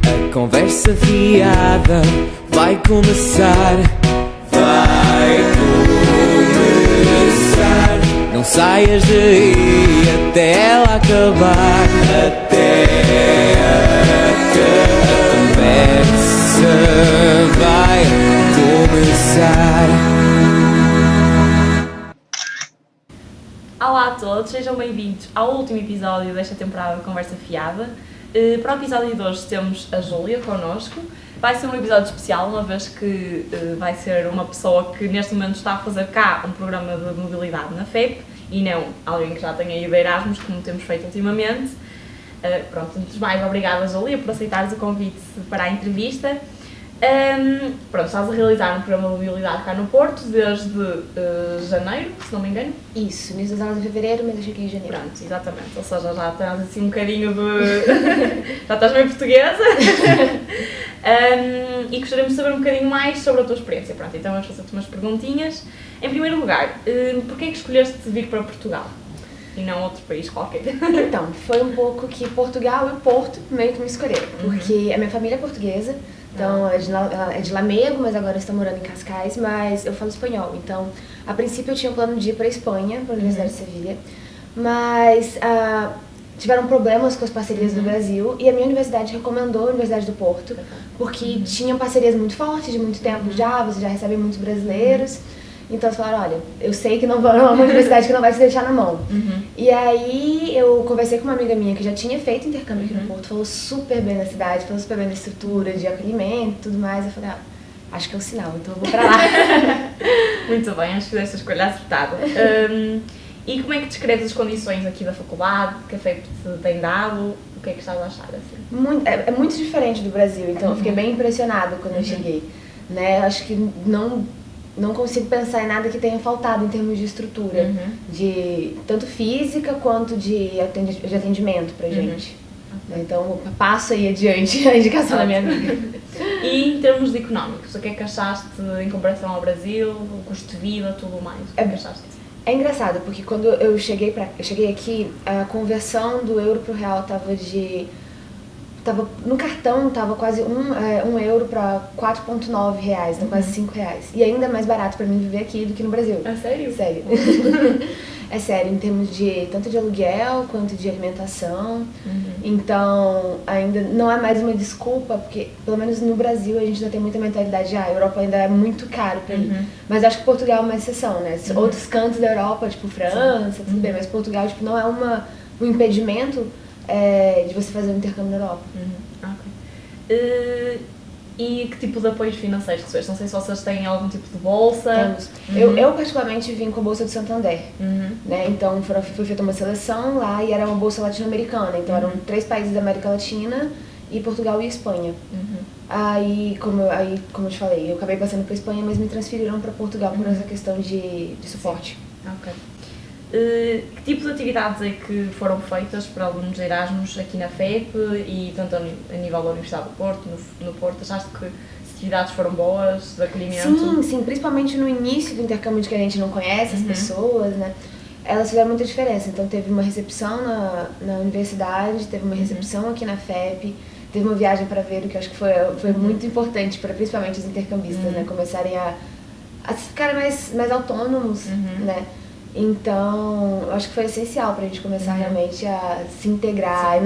A conversa fiada vai começar. Vai começar. Não saias daí até ela acabar. Até acabar. A conversa vai começar. Olá a todos, sejam bem-vindos ao último episódio desta temporada de Conversa Fiada. Para o episódio de hoje temos a Júlia connosco. Vai ser um episódio especial, uma vez que vai ser uma pessoa que neste momento está a fazer cá um programa de mobilidade na FEP e não alguém que já tenha ido a Erasmus, como temos feito ultimamente. Pronto, antes de mais, obrigada Júlia por aceitares o convite para a entrevista. Pronto, estás a realizar um programa de mobilidade cá no Porto desde janeiro, se não me engano. Isso, início das aulas de fevereiro, mas eu cheguei em janeiro. Pronto, exatamente, ou seja, já estás assim um bocadinho de... já estás bem portuguesa. E gostaríamos de saber um bocadinho mais sobre a tua experiência. Pronto, então vamos fazer-te umas perguntinhas. Em primeiro lugar, porquê é que escolheste vir para Portugal e não outro país qualquer? Então, foi um pouco que Portugal e o Porto meio que me escolheram, porque a minha família é portuguesa, então é de Lamego, mas agora estou morando em Cascais, mas eu falo espanhol, então a princípio eu tinha um plano de ir para a Espanha, para a Universidade de Sevilha, mas tiveram problemas com as parcerias do Brasil e a minha universidade recomendou a Universidade do Porto, porque tinham parcerias muito fortes de muito tempo já, você já recebe muitos brasileiros. Então eles falaram, olha, eu sei que não é uma universidade que não vai se deixar na mão. E aí eu conversei com uma amiga minha que já tinha feito intercâmbio aqui no Porto, falou super bem da cidade, falou super bem da estrutura, de acolhimento e tudo mais. Eu falei, acho que é um sinal, então eu vou pra lá. Muito bem, acho que desta escolha acertada. E como é que descreves as condições aqui da faculdade, que a FEP te tem dado? O que é que estás a achar assim? É muito diferente do Brasil, então eu fiquei bem impressionada quando eu cheguei. Né? Acho que não consigo pensar em nada que tenha faltado em termos de estrutura, de tanto física quanto de atendimento pra gente. Então, passo aí adiante a indicação da minha amiga. E em termos de económicos, o que é que achaste em comparação ao Brasil, o custo de vida, tudo mais? O que é que achaste? É engraçado, porque quando eu cheguei aqui, a conversão do euro pro real no cartão tava quase um euro para 4,9 reais, então quase 5 reais. E ainda é mais barato para mim viver aqui do que no Brasil. É sério? Sério. É sério, em termos de tanto de aluguel quanto de alimentação. Então, ainda não é mais uma desculpa, porque pelo menos no Brasil a gente ainda tem muita mentalidade de a Europa ainda é muito caro para ir. Mas acho que Portugal é uma exceção, né? Outros cantos da Europa, tipo França, tudo bem, mas Portugal tipo, não é um impedimento de você fazer um intercâmbio na Europa. E que tipo de apoios financeiros recebeste? Não sei se vocês têm algum tipo de bolsa. Temos. Eu particularmente vim com a bolsa do Santander, né? Então foi feita uma seleção lá e era uma bolsa latino-americana, então eram 3 países da América Latina e Portugal e Espanha. Aí, como eu te falei, eu acabei passando para Espanha, mas me transferiram para Portugal por essa questão de suporte. Que tipo de atividades é que foram feitas para alunos de Erasmus aqui na FEP e tanto a nível da Universidade do Porto, no Porto? Achaste que as atividades foram boas, de acolhimento? Sim, principalmente no início do intercâmbio, de que a gente não conhece as pessoas, né? Elas fizeram muita diferença. Então teve uma recepção na universidade, teve uma recepção aqui na FEP, teve uma viagem para ver, o que eu acho que foi muito importante para principalmente os intercambistas, né? Começarem a ficarem mais autônomos, né? Então, eu acho que foi essencial pra gente começar realmente a se integrar e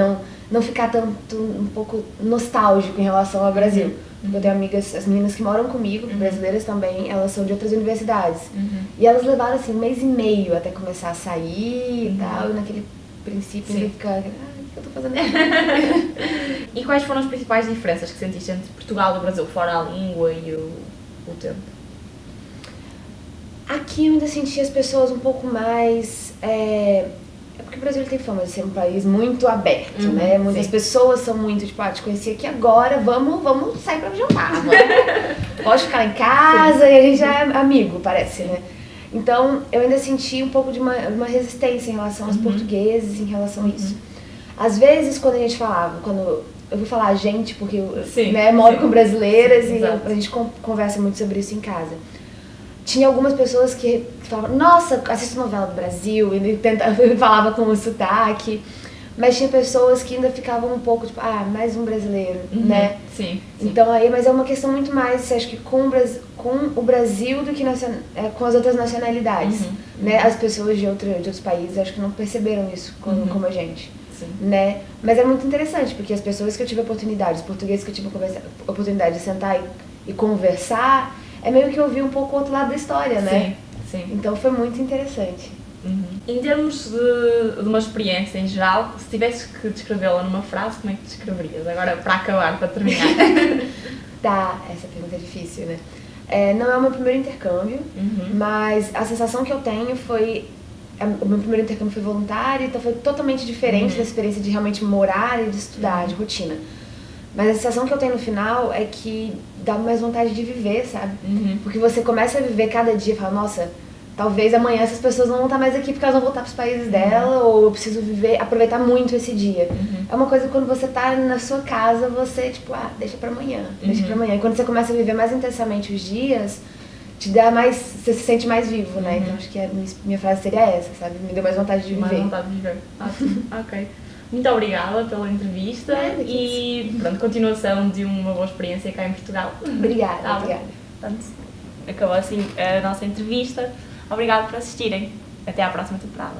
não ficar tanto um pouco nostálgico em relação ao Brasil. Eu tenho amigas, as meninas que moram comigo, brasileiras também, elas são de outras universidades. E elas levaram assim 1 mês e meio até começar a sair e tal, e naquele princípio ainda ficar, o que eu tô fazendo aqui? E quais foram as principais diferenças que sentiste entre Portugal e o Brasil, fora a língua e o tempo? Aqui eu ainda senti as pessoas um pouco mais... porque o Brasil tem fama de ser um país muito aberto, né? Muitas pessoas são muito, tipo, te conheci aqui agora, vamos sair pra jantar. Pode ficar em casa e a gente já é amigo, parece, né? Então, eu ainda senti um pouco de uma resistência em relação aos portugueses, em relação a isso. Às vezes, quando eu vou falar a gente, porque eu moro com brasileiras e a gente conversa muito sobre isso em casa. Tinha algumas pessoas que falavam, nossa, assisto novela do Brasil, e falava com o sotaque. mas tinha pessoas que ainda ficavam um pouco tipo, mais um brasileiro, né? Sim. Então aí, mas é uma questão muito mais, acho que com o Brasil do que com as outras nacionalidades, né? As pessoas de outros países acho que não perceberam isso como a gente. Sim. Né? Mas é muito interessante, porque as pessoas que eu tive oportunidade, os portugueses que eu tive oportunidade de sentar e conversar, é meio que ouvir um pouco o outro lado da história, né? Sim. Então foi muito interessante. Em termos de uma experiência em geral, se tivesses que descrevê-la numa frase, como é que descreverias? Agora, para acabar, para terminar. Tá, essa pergunta é difícil, né? Não é o meu primeiro intercâmbio, mas a sensação que eu tenho foi... O meu primeiro intercâmbio foi voluntário, então foi totalmente diferente da experiência de realmente morar e de estudar, de rotina. Mas a sensação que eu tenho no final é que dá mais vontade de viver, sabe? Porque você começa a viver cada dia e fala, nossa, talvez amanhã essas pessoas não vão estar mais aqui porque elas vão voltar para os países dela, ou eu preciso aproveitar muito esse dia. É uma coisa que quando você tá na sua casa, você tipo, deixa pra amanhã, deixa pra amanhã. E quando você começa a viver mais intensamente os dias, te dá mais, você se sente mais vivo, né? Então acho que a minha frase seria essa, sabe? Me deu mais vontade de viver. Mais vontade de viver. Ótimo. Ok. Muito obrigada pela entrevista e pronto, continuação de uma boa experiência cá em Portugal. Obrigada, obrigada. Portanto, acabou assim a nossa entrevista. Obrigado por assistirem. Até à próxima temporada.